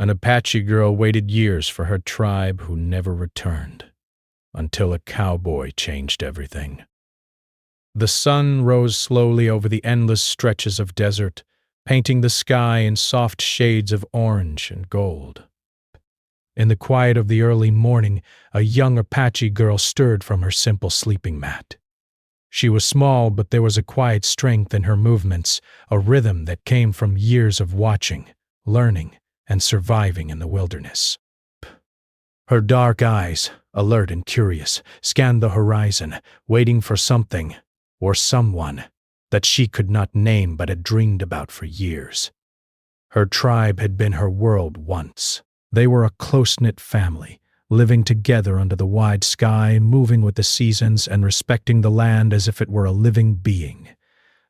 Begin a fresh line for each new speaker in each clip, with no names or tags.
An Apache girl waited years for her tribe who never returned, until a cowboy changed everything. The sun rose slowly over the endless stretches of desert, painting the sky in soft shades of orange and gold. In the quiet of the early morning, a young Apache girl stirred from her simple sleeping mat. She was small, but there was a quiet strength in her movements, a rhythm that came from years of watching, learning, and surviving in the wilderness. Her dark eyes, alert and curious, scanned the horizon, waiting for something, or someone, that she could not name but had dreamed about for years. Her tribe had been her world once. They were a close-knit family, living together under the wide sky, moving with the seasons and respecting the land as if it were a living being.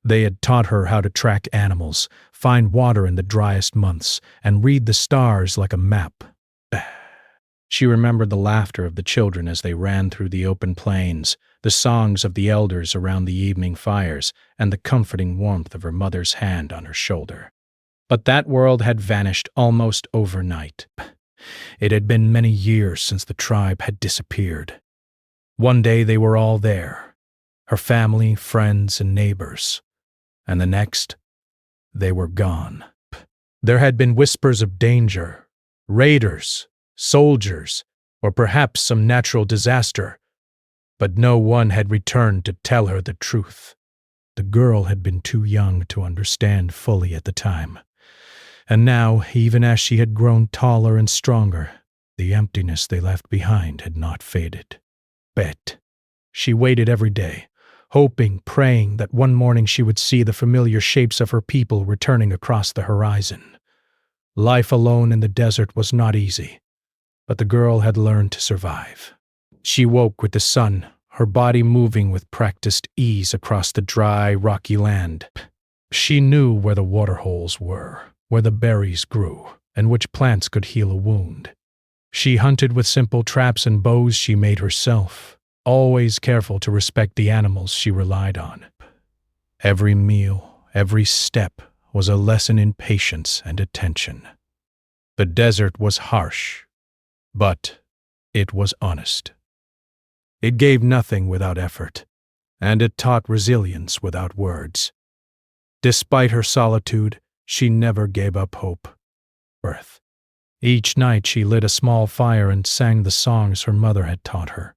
They had taught her how to track animals, find water in the driest months, and read the stars like a map. She remembered the laughter of the children as they ran through the open plains, the songs of the elders around the evening fires, and the comforting warmth of her mother's hand on her shoulder. But that world had vanished almost overnight. It had been many years since the tribe had disappeared. One day they were all there, her family, friends, and neighbors. And the next, they were gone. There had been whispers of danger, raiders, soldiers, or perhaps some natural disaster, but no one had returned to tell her the truth. The girl had been too young to understand fully at the time. And now, even as she had grown taller and stronger, the emptiness they left behind had not faded. But she waited every day, hoping, praying that one morning she would see the familiar shapes of her people returning across the horizon. Life alone in the desert was not easy, but the girl had learned to survive. She woke with the sun, her body moving with practiced ease across the dry, rocky land. She knew where the waterholes were, where the berries grew, and which plants could heal a wound. She hunted with simple traps and bows she made herself, always careful to respect the animals she relied on. Every meal, every step was a lesson in patience and attention. The desert was harsh, but it was honest. It gave nothing without effort, and it taught resilience without words. Despite her solitude, she never gave up hope. Each night she lit a small fire and sang the songs her mother had taught her.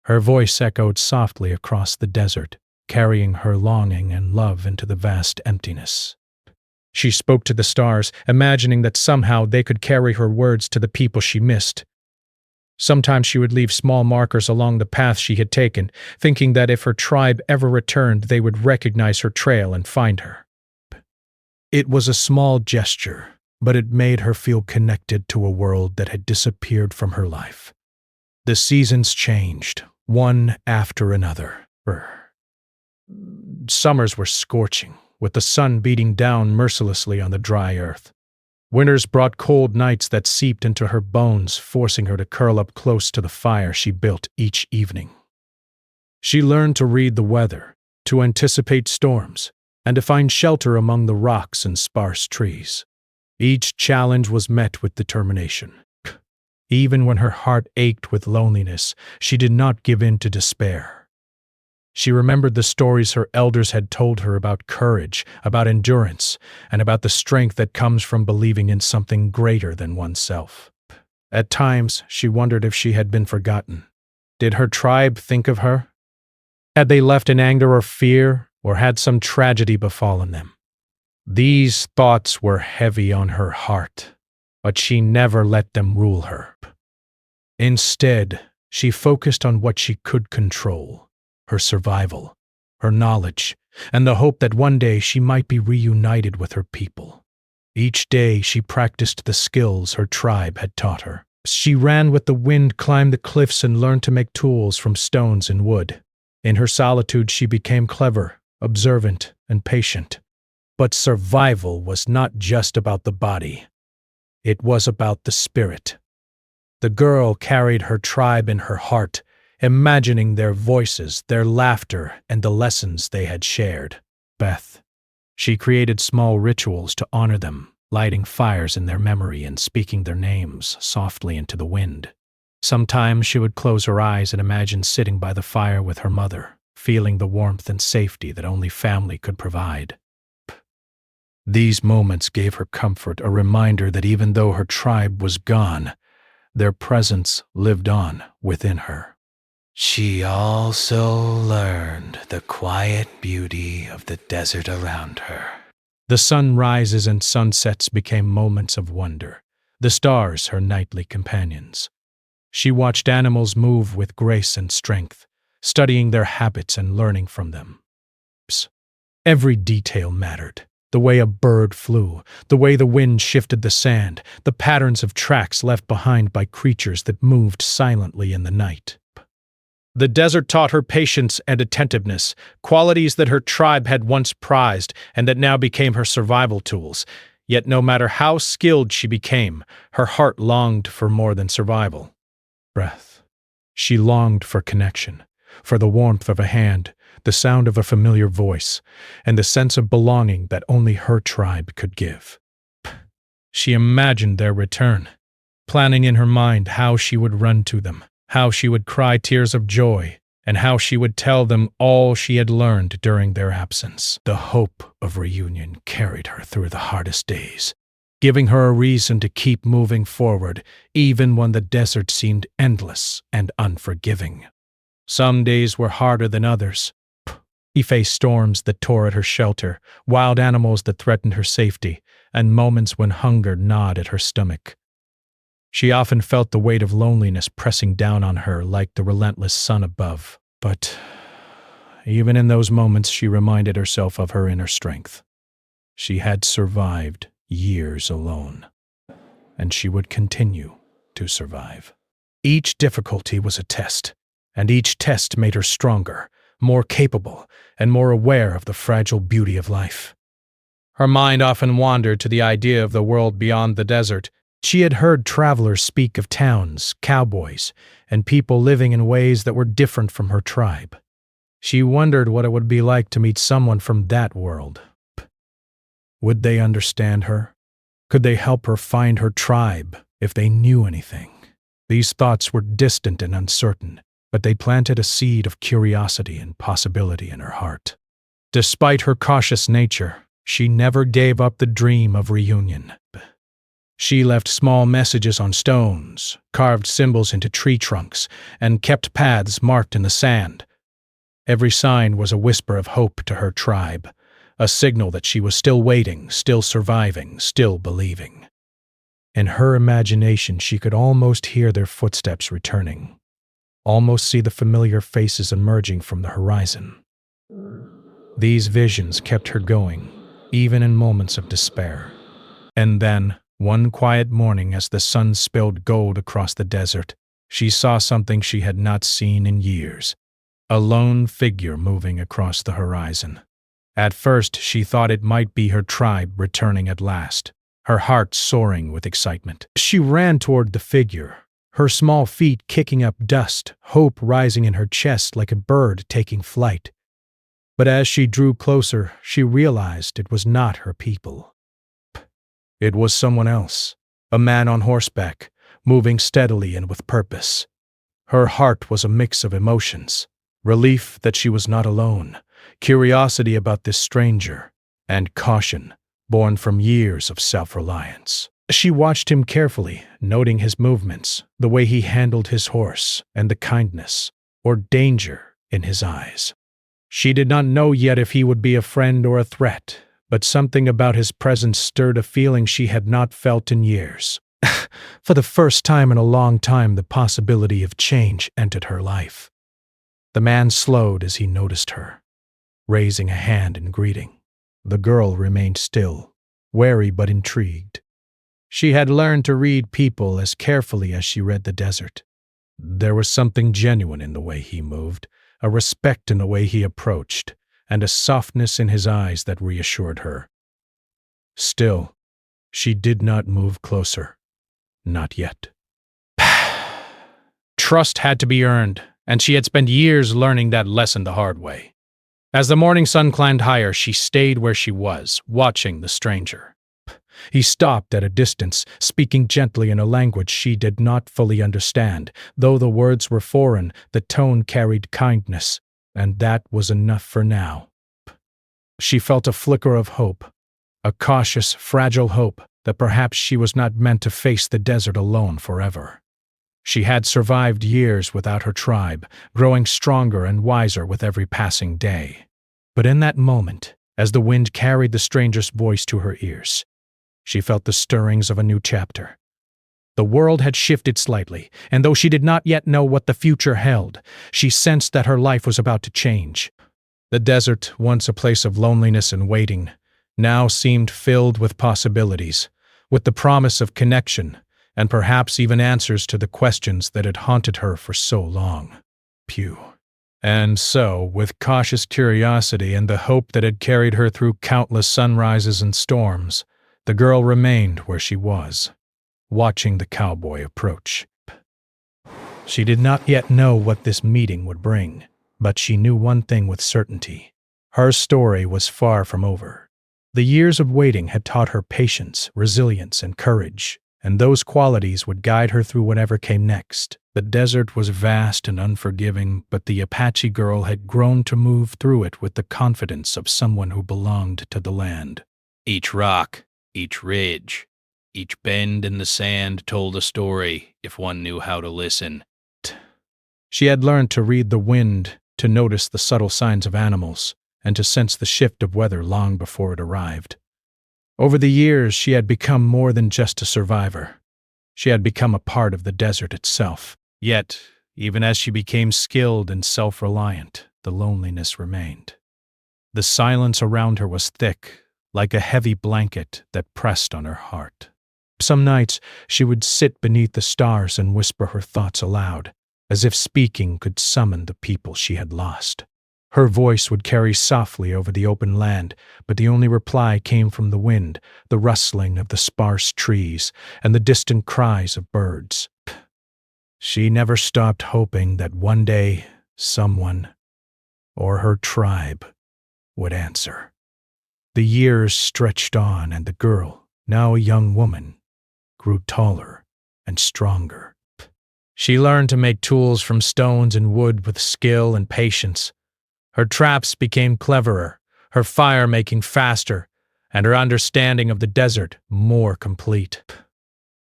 Her voice echoed softly across the desert, carrying her longing and love into the vast emptiness. She spoke to the stars, imagining that somehow they could carry her words to the people she missed. Sometimes she would leave small markers along the path she had taken, thinking that if her tribe ever returned, they would recognize her trail and find her. It was a small gesture, but it made her feel connected to a world that had disappeared from her life. The seasons changed, one after another. Summers were scorching, with the sun beating down mercilessly on the dry earth. Winters brought cold nights that seeped into her bones, forcing her to curl up close to the fire she built each evening. She learned to read the weather, to anticipate storms, and to find shelter among the rocks and sparse trees. Each challenge was met with determination. Even when her heart ached with loneliness, she did not give in to despair. She remembered the stories her elders had told her about courage, about endurance, and about the strength that comes from believing in something greater than oneself. At times, she wondered if she had been forgotten. Did her tribe think of her? Had they left in anger or fear, or had some tragedy befallen them? These thoughts were heavy on her heart, but she never let them rule her. Instead, she focused on what she could control: her survival, her knowledge, and the hope that one day she might be reunited with her people. Each day she practiced the skills her tribe had taught her. She ran with the wind, climbed the cliffs, and learned to make tools from stones and wood. In her solitude she became clever, observant, and patient. But survival was not just about the body. It was about the spirit. The girl carried her tribe in her heart, imagining their voices, their laughter, and the lessons they had shared. She created small rituals to honor them, lighting fires in their memory and speaking their names softly into the wind. Sometimes she would close her eyes and imagine sitting by the fire with her mother, feeling the warmth and safety that only family could provide. These moments gave her comfort, a reminder that even though her tribe was gone, their presence lived on within her. She also learned the quiet beauty of the desert around her. The sunrises and sunsets became moments of wonder, the stars her nightly companions. She watched animals move with grace and strength, studying their habits and learning from them. Every detail mattered. The way a bird flew, the way the wind shifted the sand, the patterns of tracks left behind by creatures that moved silently in the night. The desert taught her patience and attentiveness, qualities that her tribe had once prized and that now became her survival tools. Yet no matter how skilled she became, her heart longed for more than survival. Breath. She longed for connection, for the warmth of a hand, the sound of a familiar voice, and the sense of belonging that only her tribe could give. She imagined their return, planning in her mind how she would run to them, how she would cry tears of joy, and how she would tell them all she had learned during their absence. The hope of reunion carried her through the hardest days, giving her a reason to keep moving forward, even when the desert seemed endless and unforgiving. Some days were harder than others. He faced storms that tore at her shelter, wild animals that threatened her safety, and moments when hunger gnawed at her stomach. She often felt the weight of loneliness pressing down on her like the relentless sun above. But even in those moments, she reminded herself of her inner strength. She had survived years alone, and she would continue to survive. Each difficulty was a test, and each test made her stronger, more capable, and more aware of the fragile beauty of life. Her mind often wandered to the idea of the world beyond the desert. She had heard travelers speak of towns, cowboys, and people living in ways that were different from her tribe. She wondered what it would be like to meet someone from that world. Would they understand her? Could they help her find her tribe if they knew anything? These thoughts were distant and uncertain, but they planted a seed of curiosity and possibility in her heart. Despite her cautious nature, she never gave up the dream of reunion. She left small messages on stones, carved symbols into tree trunks, and kept paths marked in the sand. Every sign was a whisper of hope to her tribe, a signal that she was still waiting, still surviving, still believing. In her imagination, she could almost hear their footsteps returning, almost see the familiar faces emerging from the horizon. These visions kept her going, even in moments of despair. And then, one quiet morning, as the sun spilled gold across the desert, she saw something she had not seen in years, a lone figure moving across the horizon. At first, she thought it might be her tribe returning at last, her heart soaring with excitement. She ran toward the figure, her small feet kicking up dust, hope rising in her chest like a bird taking flight. But as she drew closer, she realized it was not her people. It was someone else, a man on horseback, moving steadily and with purpose. Her heart was a mix of emotions, relief that she was not alone, curiosity about this stranger, and caution, born from years of self-reliance. She watched him carefully, noting his movements, the way he handled his horse, and the kindness, or danger, in his eyes. She did not know yet if he would be a friend or a threat, but something about his presence stirred a feeling she had not felt in years. For the first time in a long time, the possibility of change entered her life. The man slowed as he noticed her, raising a hand in greeting. The girl remained still, wary but intrigued. She had learned to read people as carefully as she read the desert. There was something genuine in the way he moved, a respect in the way he approached, and a softness in his eyes that reassured her. Still, she did not move closer. Not yet. Trust had to be earned, and she had spent years learning that lesson the hard way. As the morning sun climbed higher, she stayed where she was, watching the stranger. He stopped at a distance, speaking gently in a language she did not fully understand. Though the words were foreign, the tone carried kindness, and that was enough for now. She felt a flicker of hope, a cautious, fragile hope that perhaps she was not meant to face the desert alone forever. She had survived years without her tribe, growing stronger and wiser with every passing day. But in that moment, as the wind carried the stranger's voice to her ears, she felt the stirrings of a new chapter. The world had shifted slightly, and though she did not yet know what the future held, she sensed that her life was about to change. The desert, once a place of loneliness and waiting, now seemed filled with possibilities, with the promise of connection, and perhaps even answers to the questions that had haunted her for so long. Pew. And so, with cautious curiosity and the hope that had carried her through countless sunrises and storms, the girl remained where she was, watching the cowboy approach. She did not yet know what this meeting would bring, but she knew one thing with certainty. Her story was far from over. The years of waiting had taught her patience, resilience, and courage, and those qualities would guide her through whatever came next. The desert was vast and unforgiving, but the Apache girl had grown to move through it with the confidence of someone who belonged to the land.
Each rock, each ridge, each bend in the sand told a story if one knew how to listen.
She had learned to read the wind, to notice the subtle signs of animals, and to sense the shift of weather long before it arrived. Over the years, she had become more than just a survivor. She had become a part of the desert itself. Yet, even as she became skilled and self-reliant, the loneliness remained. The silence around her was thick, like a heavy blanket that pressed on her heart. Some nights, she would sit beneath the stars and whisper her thoughts aloud, as if speaking could summon the people she had lost. Her voice would carry softly over the open land, but the only reply came from the wind, the rustling of the sparse trees, and the distant cries of birds. She never stopped hoping that one day someone, or her tribe, would answer. The years stretched on, and the girl, now a young woman, grew taller and stronger. She learned to make tools from stones and wood with skill and patience. Her traps became cleverer, her fire-making faster, and her understanding of the desert more complete.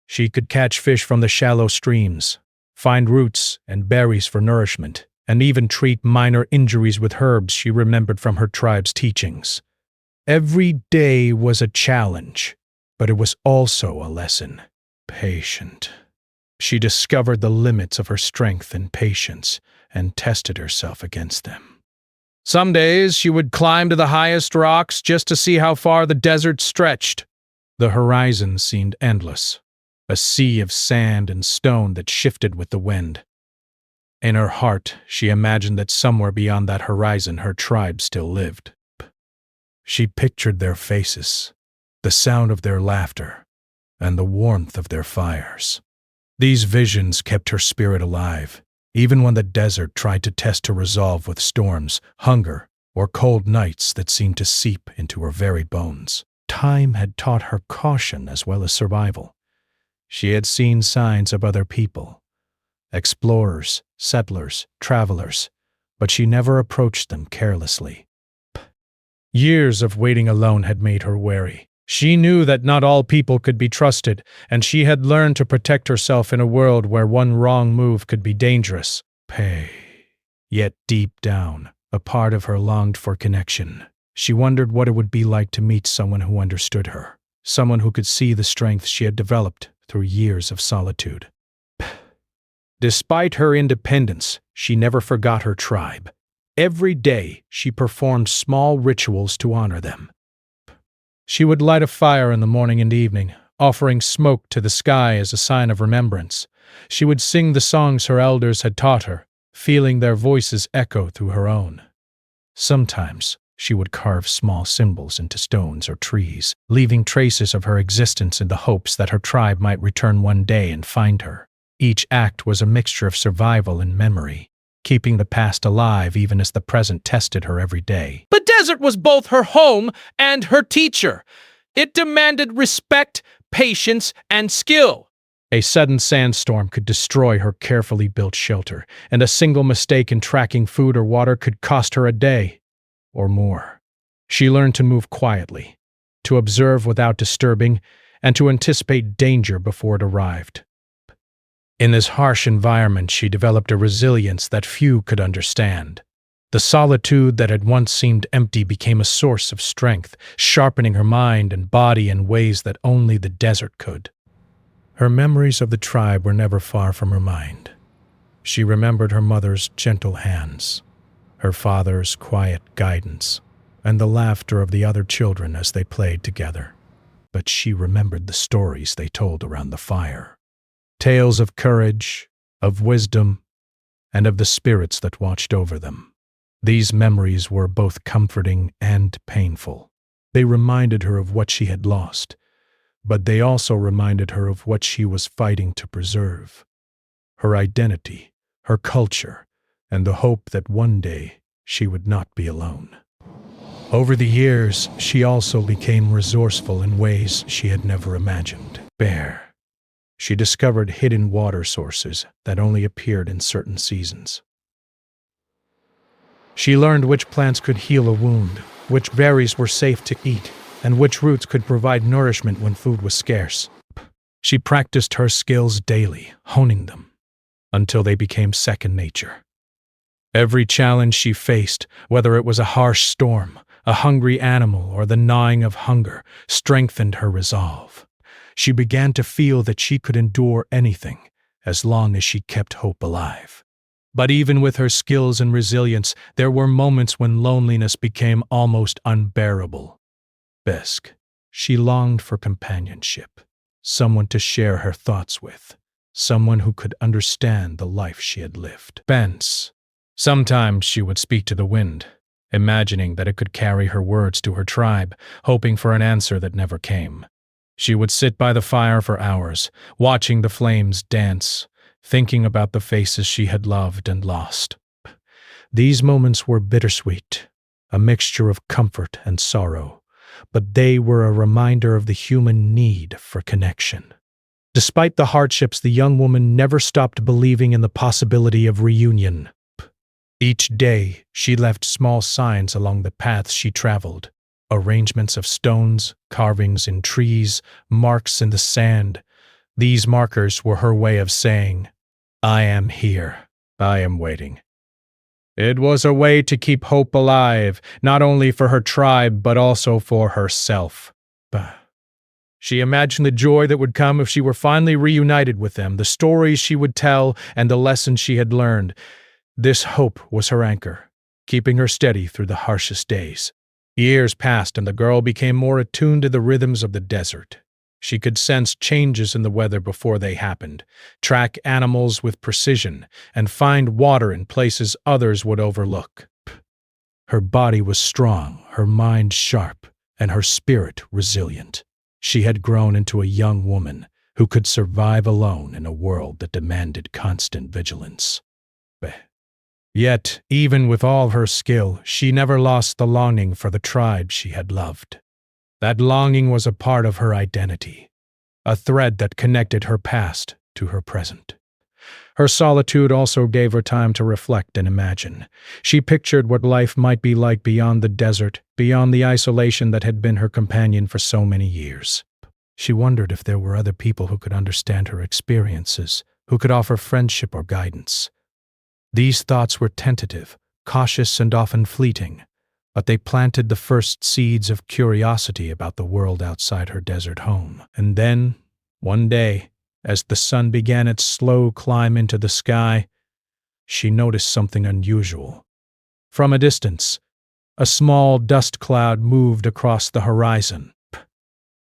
She could catch fish from the shallow streams, find roots and berries for nourishment, and even treat minor injuries with herbs she remembered from her tribe's teachings. Every day was a challenge, but it was also a lesson. Patient. She discovered the limits of her strength and patience and tested herself against them. Some days she would climb to the highest rocks just to see how far the desert stretched. The horizon seemed endless, a sea of sand and stone that shifted with the wind. In her heart, she imagined that somewhere beyond that horizon her tribe still lived. She pictured their faces, the sound of their laughter, and the warmth of their fires. These visions kept her spirit alive, even when the desert tried to test her resolve with storms, hunger, or cold nights that seemed to seep into her very bones. Time had taught her caution as well as survival. She had seen signs of other people, explorers, settlers, travelers, but she never approached them carelessly. Years of waiting alone had made her wary. She knew that not all people could be trusted, and she had learned to protect herself in a world where one wrong move could be dangerous. Yet deep down, a part of her longed for connection. She wondered what it would be like to meet someone who understood her, someone who could see the strength she had developed through years of solitude. Despite her independence, she never forgot her tribe. Every day, she performed small rituals to honor them. She would light a fire in the morning and evening, offering smoke to the sky as a sign of remembrance. She would sing the songs her elders had taught her, feeling their voices echo through her own. Sometimes, she would carve small symbols into stones or trees, leaving traces of her existence in the hopes that her tribe might return one day and find her. Each act was a mixture of survival and memory, keeping the past alive even as the present tested her every day.
The desert was both her home and her teacher.
It demanded respect, patience, and skill. A sudden sandstorm could destroy her carefully built shelter, and a single mistake in tracking food or water could cost her a day or more. She learned to move quietly, to observe without disturbing, and to anticipate danger before it arrived. In this harsh environment, she developed a resilience that few could understand. The solitude that had once seemed empty became a source of strength, sharpening her mind and body in ways that only the desert could. Her memories of the tribe were never far from her mind. She remembered her mother's gentle hands, her father's quiet guidance, and the laughter of the other children as they played together. But she remembered the stories they told around the fire. Tales of courage, of wisdom, and of the spirits that watched over them. These memories were both comforting and painful. They reminded her of what she had lost, but they also reminded her of what she was fighting to preserve. Her identity, her culture, and the hope that one day she would not be alone. Over the years, she also became resourceful in ways she had never imagined. She discovered hidden water sources that only appeared in certain seasons. She learned which plants could heal a wound, which berries were safe to eat, and which roots could provide nourishment when food was scarce. She practiced her skills daily, honing them, until they became second nature. Every challenge she faced, whether it was a harsh storm, a hungry animal, or the gnawing of hunger, strengthened her resolve. She began to feel that she could endure anything as long as she kept hope alive. But even with her skills and resilience, there were moments when loneliness became almost unbearable. Dusk. She longed for companionship, someone to share her thoughts with, someone who could understand the life she had lived. Bence. Sometimes she would speak to the wind, imagining that it could carry her words to her tribe, hoping for an answer that never came. She would sit by the fire for hours, watching the flames dance, thinking about the faces she had loved and lost. These moments were bittersweet, a mixture of comfort and sorrow, but they were a reminder of the human need for connection. Despite the hardships, the young woman never stopped believing in the possibility of reunion. Each day, she left small signs along the paths she traveled, arrangements of stones, carvings in trees, marks in the sand. These markers were her way of saying, "I am here. I am waiting." It was a way to keep hope alive, not only for her tribe, but also for herself. She imagined the joy that would come if she were finally reunited with them, the stories she would tell, and the lessons she had learned. This hope was her anchor, keeping her steady through the harshest days. Years passed, and the girl became more attuned to the rhythms of the desert. She could sense changes in the weather before they happened, track animals with precision, and find water in places others would overlook. Her body was strong, her mind sharp, and her spirit resilient. She had grown into a young woman who could survive alone in a world that demanded constant vigilance. Yet, even with all her skill, she never lost the longing for the tribe she had loved. That longing was a part of her identity, a thread that connected her past to her present. Her solitude also gave her time to reflect and imagine. She pictured what life might be like beyond the desert, beyond the isolation that had been her companion for so many years. She wondered if there were other people who could understand her experiences, who could offer friendship or guidance. These thoughts were tentative, cautious, and often fleeting, but they planted the first seeds of curiosity about the world outside her desert home. And then, one day, as the sun began its slow climb into the sky, she noticed something unusual. From a distance, a small dust cloud moved across the horizon.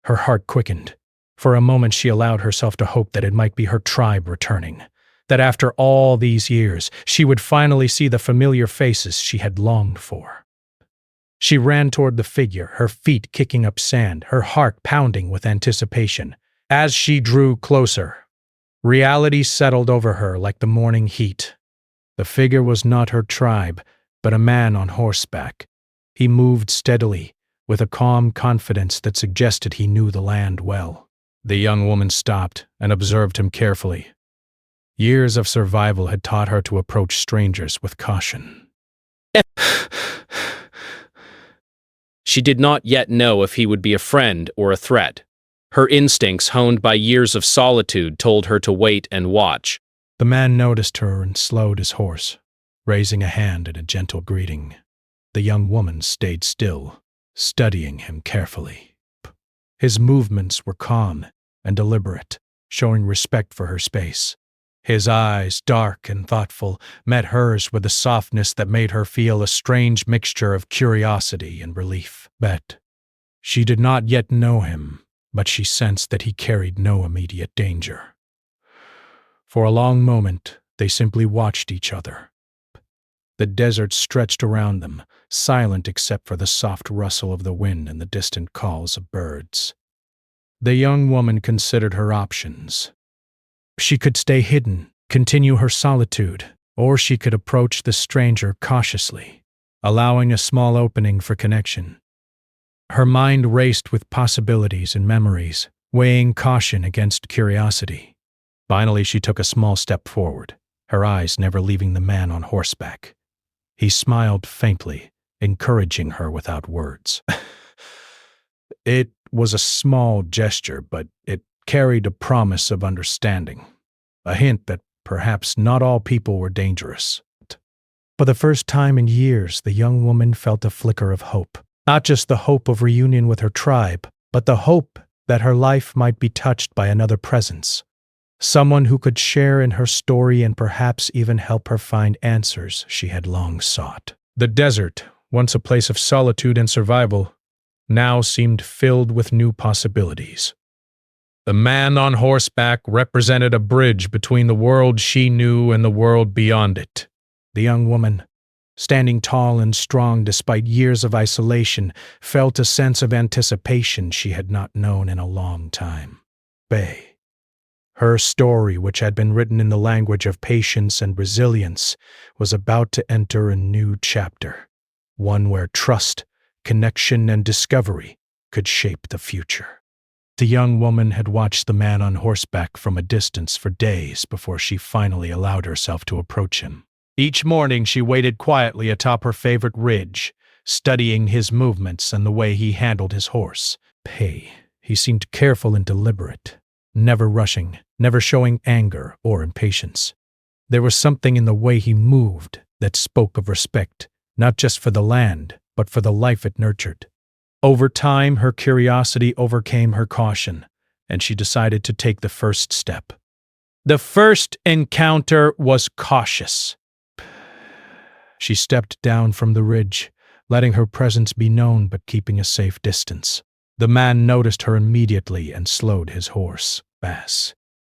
Her heart quickened. For a moment she allowed herself to hope that it might be her tribe returning, that after all these years she would finally see the familiar faces she had longed for. She ran toward the figure, her feet kicking up sand, her heart pounding with anticipation. As she drew closer, reality settled over her like the morning heat. The figure was not her tribe, but a man on horseback. He moved steadily, with a calm confidence that suggested he knew the land well. The young woman stopped and observed him carefully. Years of survival had taught her to approach strangers with caution.
She did not yet know if he would be a friend or a threat. Her instincts, honed by years of solitude, told her to wait and watch.
The man noticed her and slowed his horse, raising a hand in a gentle greeting. The young woman stayed still, studying him carefully. His movements were calm and deliberate, showing respect for her space. His eyes, dark and thoughtful, met hers with a softness that made her feel a strange mixture of curiosity and relief. She did not yet know him, but she sensed that he carried no immediate danger. For a long moment, they simply watched each other. The desert stretched around them, silent except for the soft rustle of the wind and the distant calls of birds. The young woman considered her options. She could stay hidden, continue her solitude, or she could approach the stranger cautiously, allowing a small opening for connection. Her mind raced with possibilities and memories, weighing caution against curiosity. Finally, she took a small step forward, her eyes never leaving the man on horseback. He smiled faintly, encouraging her without words. It was a small gesture, but it carried a promise of understanding, a hint that perhaps not all people were dangerous. For the first time in years, the young woman felt a flicker of hope. Not just the hope of reunion with her tribe, but the hope that her life might be touched by another presence. Someone who could share in her story and perhaps even help her find answers she had long sought. The desert, once a place of solitude and survival, now seemed filled with new possibilities. The man on horseback represented a bridge between the world she knew and the world beyond it. The young woman, standing tall and strong despite years of isolation, felt a sense of anticipation she had not known in a long time. Her story, which had been written in the language of patience and resilience, was about to enter a new chapter, one where trust, connection, and discovery could shape the future. The young woman had watched the man on horseback from a distance for days before she finally allowed herself to approach him. Each morning she waited quietly atop her favorite ridge, studying his movements and the way he handled his horse. He seemed careful and deliberate, never rushing, never showing anger or impatience. There was something in the way he moved that spoke of respect, not just for the land, but for the life it nurtured. Over time, her curiosity overcame her caution, and she decided to take the first step. The first encounter was cautious. She stepped down from the ridge, letting her presence be known but keeping a safe distance. The man noticed her immediately and slowed his horse.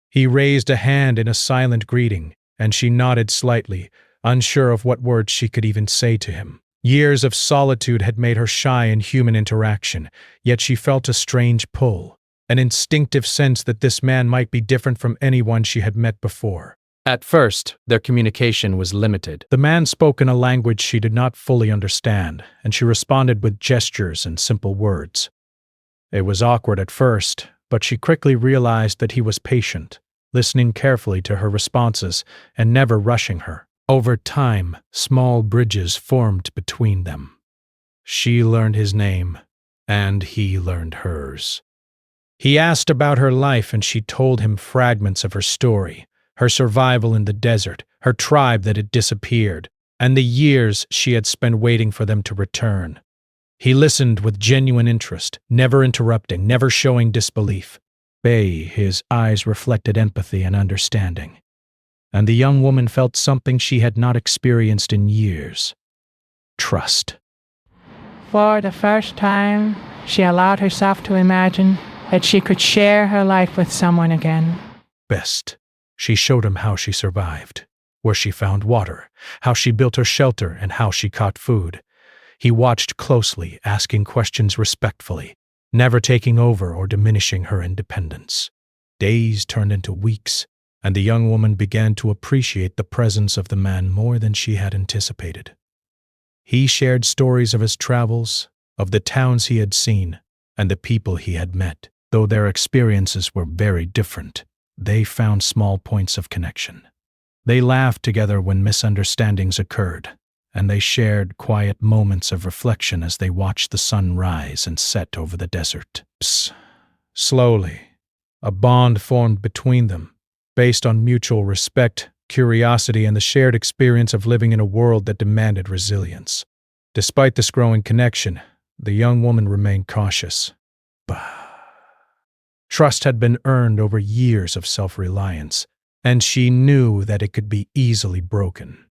He raised a hand in a silent greeting, and she nodded slightly, unsure of what words she could even say to him. Years of solitude had made her shy in human interaction, yet she felt a strange pull, an instinctive sense that this man might be different from anyone she had met before. At first, their communication was limited. The man spoke in a language she did not fully understand, and she responded with gestures and simple words. It was awkward at first, but she quickly realized that he was patient, listening carefully to her responses and never rushing her. Over time, small bridges formed between them. She learned his name, and he learned hers. He asked about her life, and she told him fragments of her story, her survival in the desert, her tribe that had disappeared, and the years she had spent waiting for them to return. He listened with genuine interest, never interrupting, never showing disbelief. His eyes reflected empathy and understanding. And the young woman felt something she had not experienced in years. Trust.
For the first time, she allowed herself to imagine that she could share her life with someone again.
She showed him how she survived, where she found water, how she built her shelter, and how she caught food. He watched closely, asking questions respectfully, never taking over or diminishing her independence. Days turned into weeks, and the young woman began to appreciate the presence of the man more than she had anticipated. He shared stories of his travels, of the towns he had seen and the people he had met. Though their experiences were very different, they found small points of connection. They laughed together when misunderstandings occurred, and they shared quiet moments of reflection as they watched the sun rise and set over the desert. Slowly, a bond formed between them, based on mutual respect, curiosity, and the shared experience of living in a world that demanded resilience. Despite this growing connection, the young woman remained cautious. Trust had been earned over years of self-reliance, and she knew that it could be easily broken.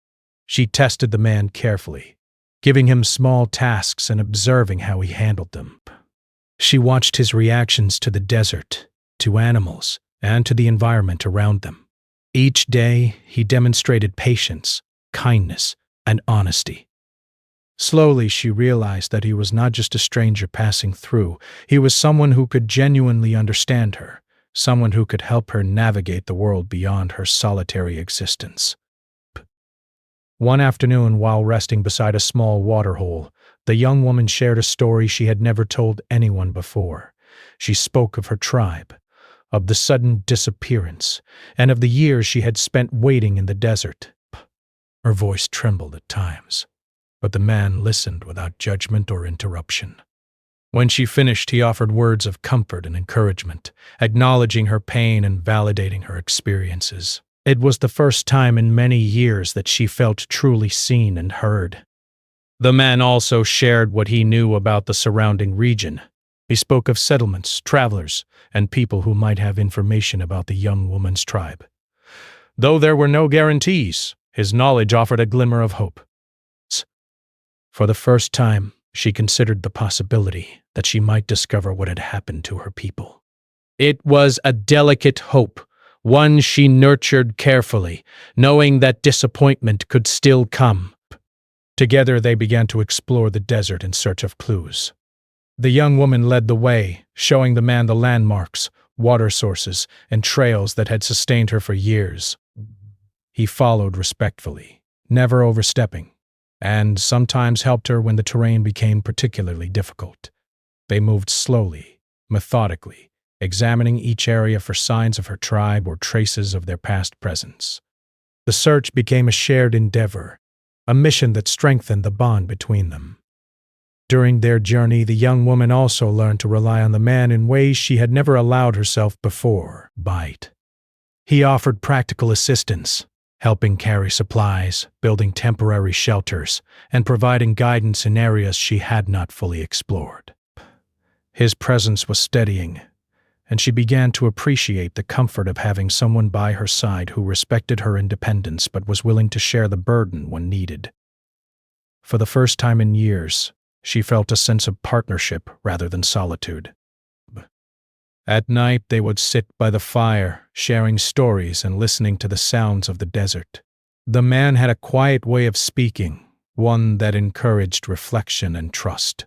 She tested the man carefully, giving him small tasks and observing how he handled them. She watched his reactions to the desert, to animals, and to the environment around them. Each day, he demonstrated patience, kindness, and honesty. Slowly, she realized that he was not just a stranger passing through. He was someone who could genuinely understand her, someone who could help her navigate the world beyond her solitary existence. One afternoon, while resting beside a small waterhole, the young woman shared a story she had never told anyone before. She spoke of her tribe, of the sudden disappearance, and of the years she had spent waiting in the desert. Her voice trembled at times, but the man listened without judgment or interruption. When she finished, he offered words of comfort and encouragement, acknowledging her pain and validating her experiences. It was the first time in many years that she felt truly seen and heard. The man also shared what he knew about the surrounding region. He spoke of settlements, travelers, and people who might have information about the young woman's tribe. Though there were no guarantees, his knowledge offered a glimmer of hope. For the first time, she considered the possibility that she might discover what had happened to her people. It was a delicate hope, one she nurtured carefully, knowing that disappointment could still come. Together they began to explore the desert in search of clues. The young woman led the way, showing the man the landmarks, water sources, and trails that had sustained her for years. He followed respectfully, never overstepping, and sometimes helped her when the terrain became particularly difficult. They moved slowly, methodically, examining each area for signs of her tribe or traces of their past presence. The search became a shared endeavor, a mission that strengthened the bond between them. During their journey, the young woman also learned to rely on the man in ways she had never allowed herself before. He offered practical assistance, helping carry supplies, building temporary shelters, and providing guidance in areas she had not fully explored. His presence was steadying, and she began to appreciate the comfort of having someone by her side who respected her independence but was willing to share the burden when needed. For the first time in years, she felt a sense of partnership rather than solitude. At night, they would sit by the fire, sharing stories and listening to the sounds of the desert. The man had a quiet way of speaking, one that encouraged reflection and trust.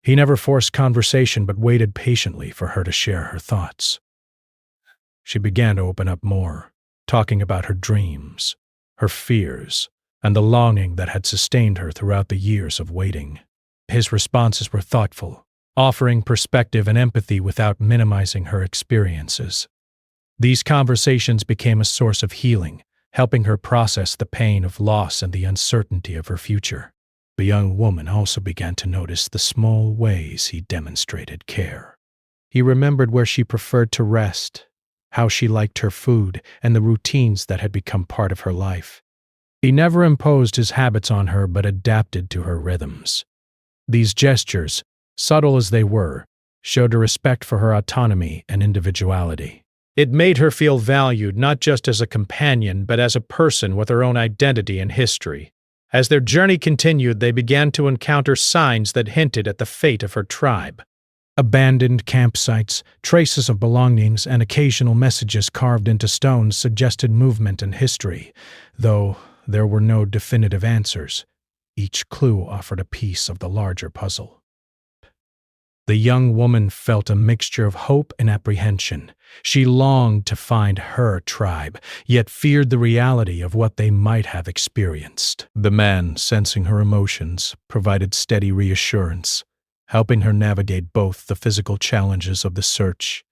He never forced conversation but waited patiently for her to share her thoughts. She began to open up more, talking about her dreams, her fears, and the longing that had sustained her throughout the years of waiting. His responses were thoughtful, offering perspective and empathy without minimizing her experiences. These conversations became a source of healing, helping her process the pain of loss and the uncertainty of her future. The young woman also began to notice the small ways he demonstrated care. He remembered where she preferred to rest, how she liked her food, and the routines that had become part of her life. He never imposed his habits on her but adapted to her rhythms. These gestures, subtle as they were, showed a respect for her autonomy and individuality. It made her feel valued not just as a companion but as a person with her own identity and history. As their journey continued, they began to encounter signs that hinted at the fate of her tribe. Abandoned campsites, traces of belongings, and occasional messages carved into stones suggested movement and history, though there were no definitive answers. Each clue offered a piece of the larger puzzle. The young woman felt a mixture of hope and apprehension. She longed to find her tribe, yet feared the reality of what they might have experienced. The man, sensing her emotions, provided steady reassurance, helping her navigate both the physical challenges of the search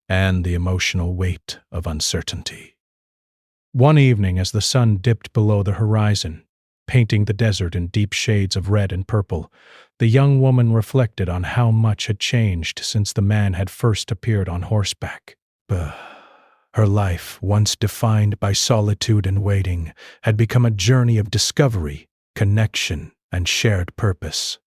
and the emotional weight of uncertainty. One evening, as the sun dipped below the horizon, painting the desert in deep shades of red and purple, the young woman reflected on how much had changed since the man had first appeared on horseback. Her life, once defined by solitude and waiting, had become a journey of discovery, connection, and shared purpose.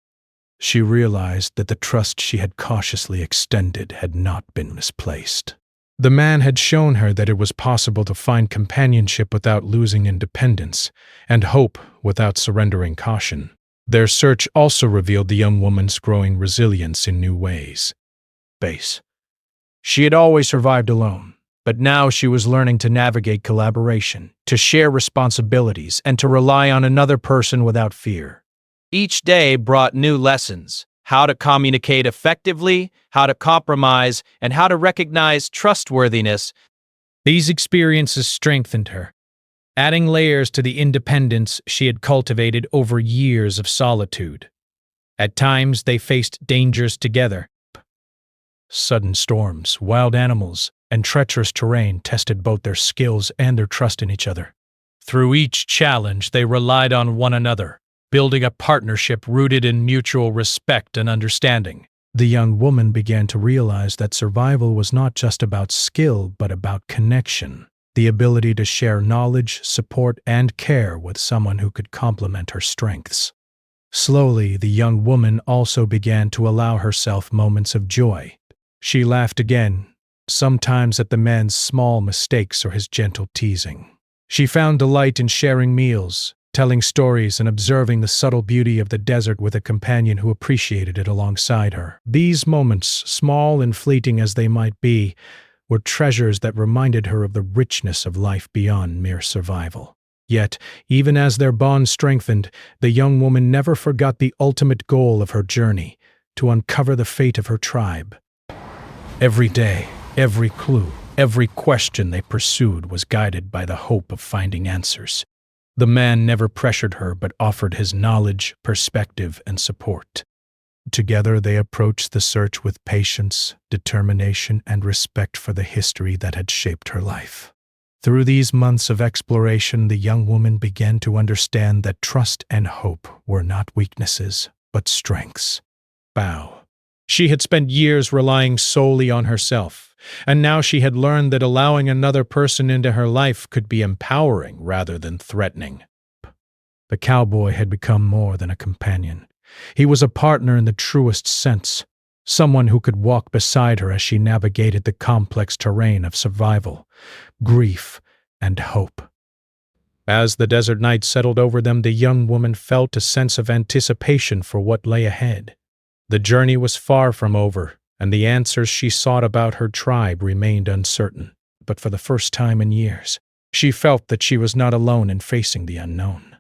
She realized that the trust she had cautiously extended had not been misplaced. The man had shown her that it was possible to find companionship without losing independence, and hope without surrendering caution. Their search also revealed the young woman's growing resilience in new ways. She had always survived alone, but now she was learning to navigate collaboration, to share responsibilities, and to rely on another person without fear. Each day brought new lessons: how to communicate effectively, how to compromise, and how to recognize trustworthiness. These experiences strengthened her, adding layers to the independence she had cultivated over years of solitude. At times, they faced dangers together. Sudden storms, wild animals, and treacherous terrain tested both their skills and their trust in each other. Through each challenge, they relied on one another, building a partnership rooted in mutual respect and understanding. The young woman began to realize that survival was not just about skill, but about connection, the ability to share knowledge, support, and care with someone who could complement her strengths. Slowly, the young woman also began to allow herself moments of joy. She laughed again, sometimes at the man's small mistakes or his gentle teasing. She found delight in sharing meals, telling stories, and observing the subtle beauty of the desert with a companion who appreciated it alongside her. These moments, small and fleeting as they might be, were treasures that reminded her of the richness of life beyond mere survival. Yet, even as their bond strengthened, the young woman never forgot the ultimate goal of her journey: to uncover the fate of her tribe. Every day, every clue, every question they pursued was guided by the hope of finding answers. The man never pressured her but offered his knowledge, perspective, and support. Together they approached the search with patience, determination, and respect for the history that had shaped her life. Through these months of exploration, the young woman began to understand that trust and hope were not weaknesses, but strengths. She had spent years relying solely on herself, and now she had learned that allowing another person into her life could be empowering rather than threatening. The cowboy had become more than a companion. He was a partner in the truest sense, someone who could walk beside her as she navigated the complex terrain of survival, grief, and hope. As the desert night settled over them, the young woman felt a sense of anticipation for what lay ahead. The journey was far from over, and the answers she sought about her tribe remained uncertain. But for the first time in years, she felt that she was not alone in facing the unknown.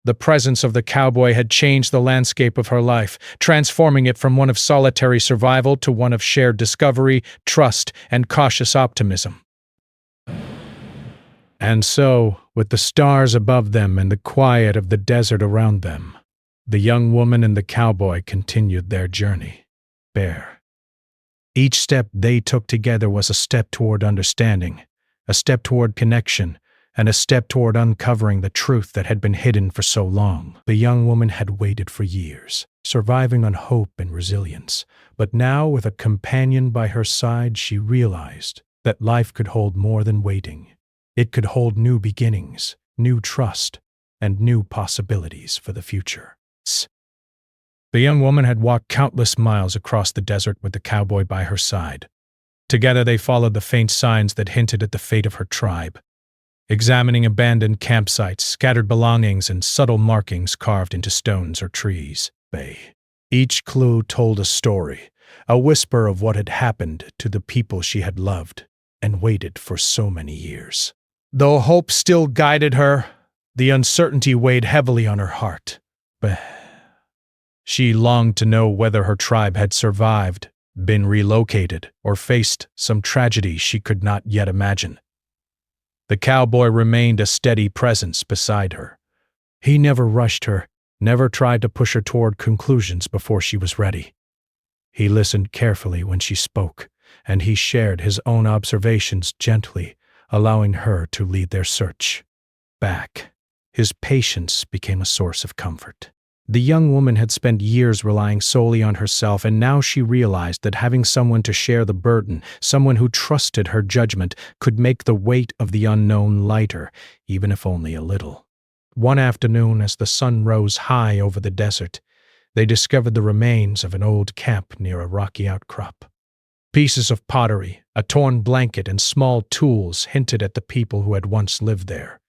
The presence of the cowboy had changed the landscape of her life, transforming it from one of solitary survival to one of shared discovery, trust, and cautious optimism. And so, with the stars above them and the quiet of the desert around them, the young woman and the cowboy continued their journey. Each step they took together was a step toward understanding, a step toward connection, and a step toward uncovering the truth that had been hidden for so long. The young woman had waited for years, surviving on hope and resilience, but now, with a companion by her side, she realized that life could hold more than waiting. It could hold new beginnings, new trust, and new possibilities for the future. The young woman had walked countless miles across the desert with the cowboy by her side. Together they followed the faint signs that hinted at the fate of her tribe, examining abandoned campsites, scattered belongings, and subtle markings carved into stones or trees. Each clue told a story, a whisper of what had happened to the people she had loved and waited for so many years. Though hope still guided her, the uncertainty weighed heavily on her heart. She longed to know whether her tribe had survived, been relocated, or faced some tragedy she could not yet imagine. The cowboy remained a steady presence beside her. He never rushed her, never tried to push her toward conclusions before she was ready. He listened carefully when she spoke, and he shared his own observations gently, allowing her to lead their search. Back, his patience became a source of comfort. The young woman had spent years relying solely on herself, and now she realized that having someone to share the burden, someone who trusted her judgment, could make the weight of the unknown lighter, even if only a little. One afternoon, as the sun rose high over the desert, they discovered the remains of an old camp near a rocky outcrop. Pieces of pottery, a torn blanket, and small tools hinted at the people who had once lived there.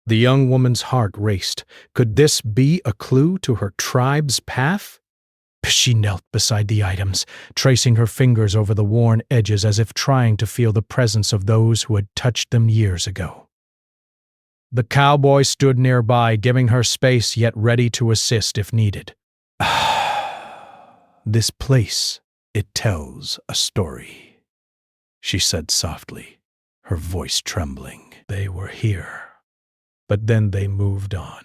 The young woman's heart raced. Could this be a clue to her tribe's path? She knelt beside the items, tracing her fingers over the worn edges as if trying to feel the presence of those who had touched them years ago. The cowboy stood nearby, giving her space yet ready to assist if needed. This place, it tells a story, she said softly, her voice trembling. They were here. But then they moved on.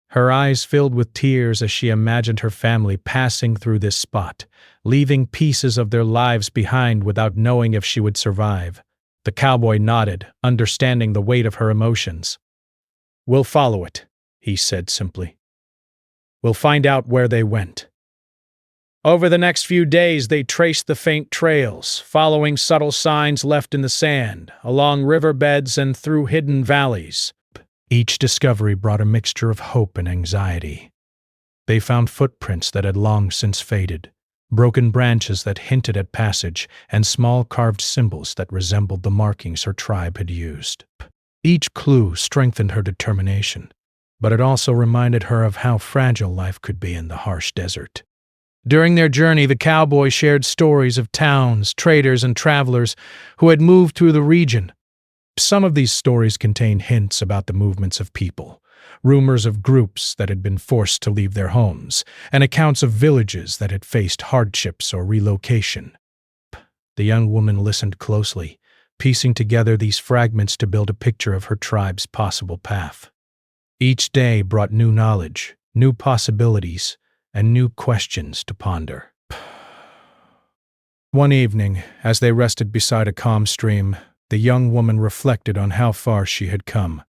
Her eyes filled with tears as she imagined her family passing through this spot, leaving pieces of their lives behind without knowing if she would survive. The cowboy nodded, understanding the weight of her emotions. "We'll follow it," he said simply. "We'll find out where they went." Over the next few days, they traced the faint trails, following subtle signs left in the sand, along riverbeds and through hidden valleys. Each discovery brought a mixture of hope and anxiety. They found footprints that had long since faded, broken branches that hinted at passage, and small carved symbols that resembled the markings her tribe had used. Each clue strengthened her determination, but it also reminded her of how fragile life could be in the harsh desert. During their journey, the cowboy shared stories of towns, traders, and travelers who had moved through the region. Some of these stories contained hints about the movements of people, rumors of groups that had been forced to leave their homes, and accounts of villages that had faced hardships or relocation. The young woman listened closely, piecing together these fragments to build a picture of her tribe's possible path. Each day brought new knowledge, new possibilities, and new questions to ponder. One evening, as they rested beside a calm stream, the young woman reflected on how far she had come.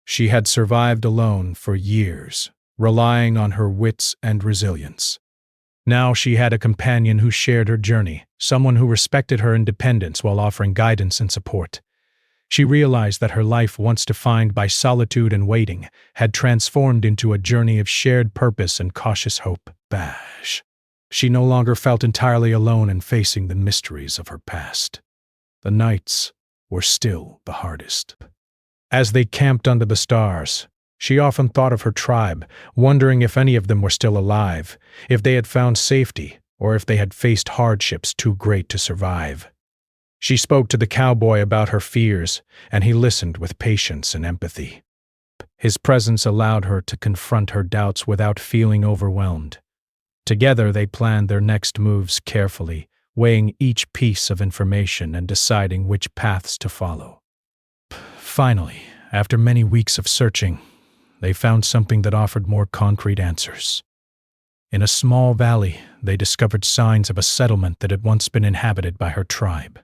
She had survived alone for years, relying on her wits and resilience. Now she had a companion who shared her journey, someone who respected her independence while offering guidance and support. She realized that her life, once defined by solitude and waiting, had transformed into a journey of shared purpose and cautious hope. She no longer felt entirely alone in facing the mysteries of her past. The nights were still the hardest. As they camped under the stars, she often thought of her tribe, wondering if any of them were still alive, if they had found safety, or if they had faced hardships too great to survive. She spoke to the cowboy about her fears, and he listened with patience and empathy. His presence allowed her to confront her doubts without feeling overwhelmed. Together they planned their next moves carefully, weighing each piece of information and deciding which paths to follow. Finally, after many weeks of searching, they found something that offered more concrete answers. In a small valley, they discovered signs of a settlement that had once been inhabited by her tribe.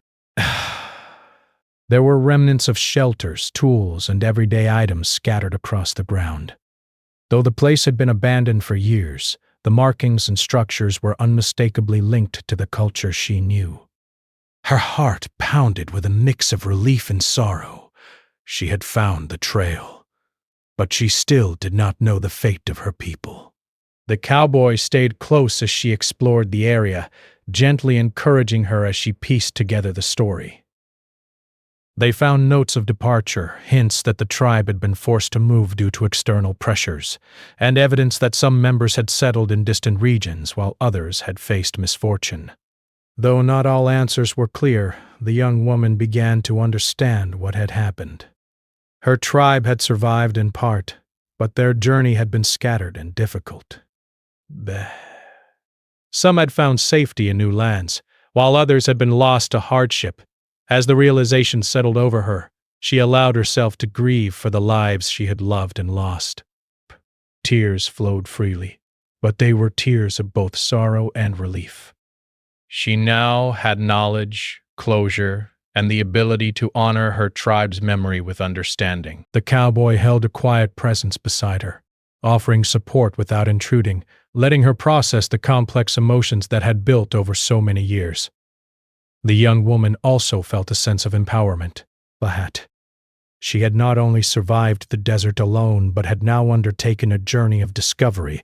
There were remnants of shelters, tools, and everyday items scattered across the ground. Though the place had been abandoned for years, the markings and structures were unmistakably linked to the culture she knew. Her heart pounded with a mix of relief and sorrow. She had found the trail, but she still did not know the fate of her people. The cowboy stayed close as she explored the area, gently encouraging her as she pieced together the story. They found notes of departure, hints that the tribe had been forced to move due to external pressures, and evidence that some members had settled in distant regions while others had faced misfortune. Though not all answers were clear, the young woman began to understand what had happened. Her tribe had survived in part, but their journey had been scattered and difficult. Bleh. Some had found safety in new lands, while others had been lost to hardship. As the realization settled over her, she allowed herself to grieve for the lives she had loved and lost. Tears flowed freely, but they were tears of both sorrow and relief. She now had knowledge, closure, and the ability to honor her tribe's memory with understanding. The cowboy held a quiet presence beside her, offering support without intruding, letting her process the complex emotions that had built over so many years. The young woman also felt a sense of empowerment. She had not only survived the desert alone, but had now undertaken a journey of discovery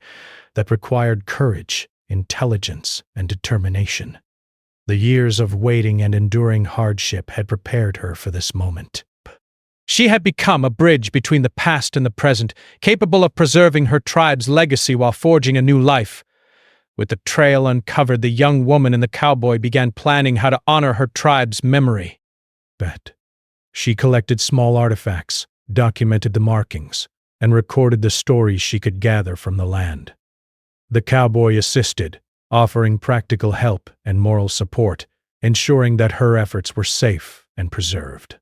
that required courage, intelligence, and determination. The years of waiting and enduring hardship had prepared her for this moment. She had become a bridge between the past and the present, capable of preserving her tribe's legacy while forging a new life. With the trail uncovered, the young woman and the cowboy began planning how to honor her tribe's memory. She collected small artifacts, documented the markings, and recorded the stories she could gather from the land. The cowboy assisted, offering practical help and moral support, ensuring that her efforts were safe and preserved.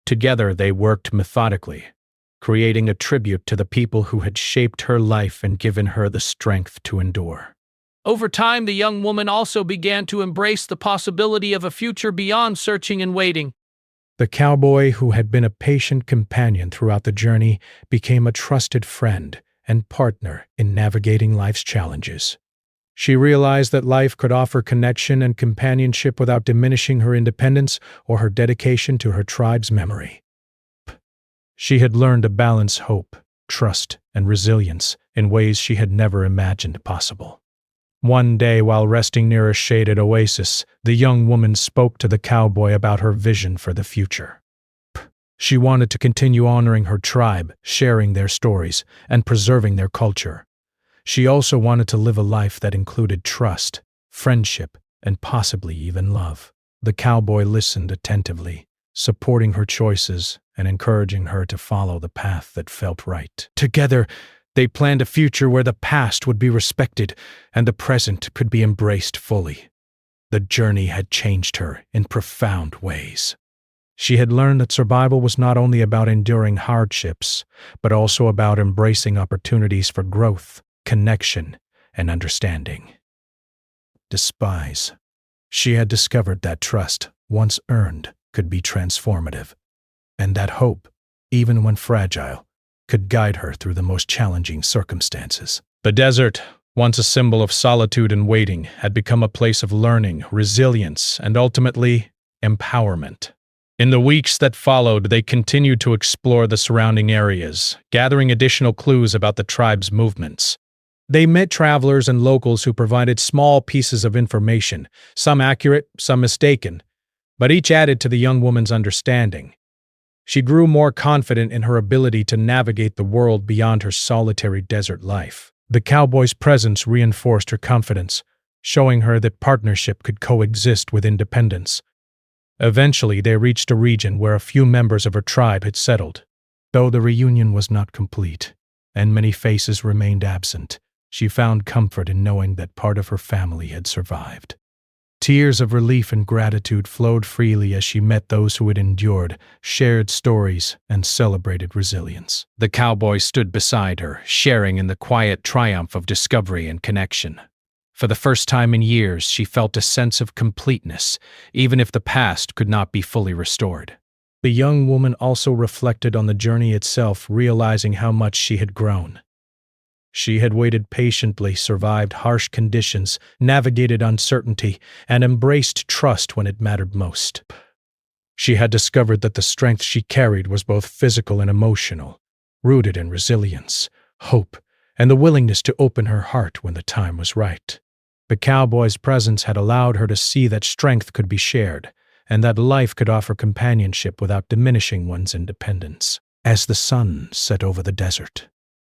Together they worked methodically, creating a tribute to the people who had shaped her life and given her the strength to endure.
Over time, the young woman also began to embrace the possibility of a future beyond searching and waiting.
The cowboy, who had been a patient companion throughout the journey, became a trusted friend and partner in navigating life's challenges. She realized that life could offer connection and companionship without diminishing her independence or her dedication to her tribe's memory. She had learned to balance hope, trust, and resilience in ways she had never imagined possible. One day, while resting near a shaded oasis, the young woman spoke to the cowboy about her vision for the future. She wanted to continue honoring her tribe, sharing their stories, and preserving their culture. She also wanted to live a life that included trust, friendship, and possibly even love. The cowboy listened attentively, supporting her choices and encouraging her to follow the path that felt right. Together, they planned a future where the past would be respected and the present could be embraced fully. The journey had changed her in profound ways. She had learned that survival was not only about enduring hardships, but also about embracing opportunities for growth, connection, and understanding. She had discovered that trust, once earned, could be transformative, and that hope, even when fragile, could guide her through the most challenging circumstances. The desert, once a symbol of solitude and waiting, had become a place of learning, resilience, and ultimately, empowerment. In the weeks that followed, they continued to explore the surrounding areas, gathering additional clues about the tribe's movements. They met travelers and locals who provided small pieces of information, some accurate, some mistaken, but each added to the young woman's understanding. She grew more confident in her ability to navigate the world beyond her solitary desert life. The cowboy's presence reinforced her confidence, showing her that partnership could coexist with independence. Eventually, they reached a region where a few members of her tribe had settled. Though the reunion was not complete, and many faces remained absent, she found comfort in knowing that part of her family had survived. Tears of relief and gratitude flowed freely as she met those who had endured, shared stories, and celebrated resilience. The cowboy stood beside her, sharing in the quiet triumph of discovery and connection. For the first time in years, she felt a sense of completeness, even if the past could not be fully restored. The young woman also reflected on the journey itself, realizing how much she had grown. She had waited patiently, survived harsh conditions, navigated uncertainty, and embraced trust when it mattered most. She had discovered that the strength she carried was both physical and emotional, rooted in resilience, hope, and the willingness to open her heart when the time was right. The cowboy's presence had allowed her to see that strength could be shared, and that life could offer companionship without diminishing one's independence. As the sun set over the desert,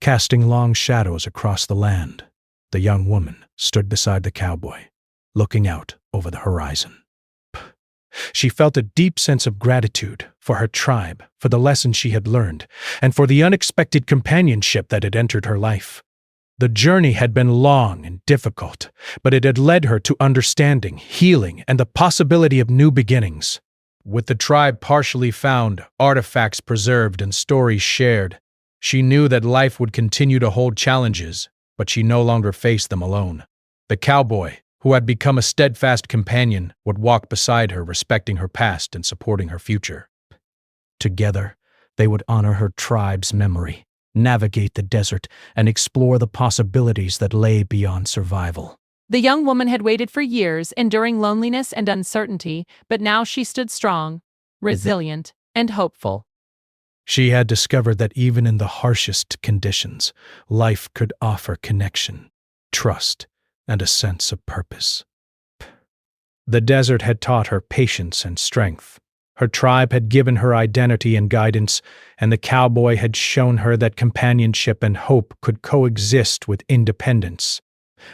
casting long shadows across the land, the young woman stood beside the cowboy, looking out over the horizon. She felt a deep sense of gratitude for her tribe, for the lessons she had learned, and for the unexpected companionship that had entered her life. The journey had been long and difficult, but it had led her to understanding, healing, and the possibility of new beginnings. With the tribe partially found, artifacts preserved, and stories shared, she knew that life would continue to hold challenges, but she no longer faced them alone. The cowboy, who had become a steadfast companion, would walk beside her, respecting her past and supporting her future. Together, they would honor her tribe's memory, navigate the desert, and explore the possibilities that lay beyond survival.
The young woman had waited for years, enduring loneliness and uncertainty, but now she stood strong, resilient, and hopeful.
She had discovered that even in the harshest conditions, life could offer connection, trust, and a sense of purpose. The desert had taught her patience and strength. Her tribe had given her identity and guidance, and the cowboy had shown her that companionship and hope could coexist with independence.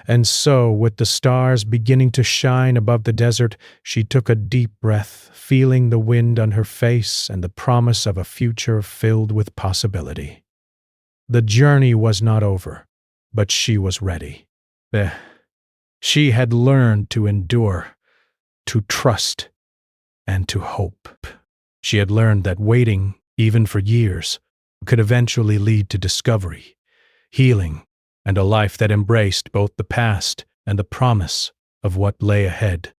And so, with the stars beginning to shine above the desert, she took a deep breath, feeling the wind on her face and the promise of a future filled with possibility. The journey was not over, but she was ready. She had learned to endure, to trust, and to hope. She had learned that waiting, even for years, could eventually lead to discovery, healing, and a life that embraced both the past and the promise of what lay ahead.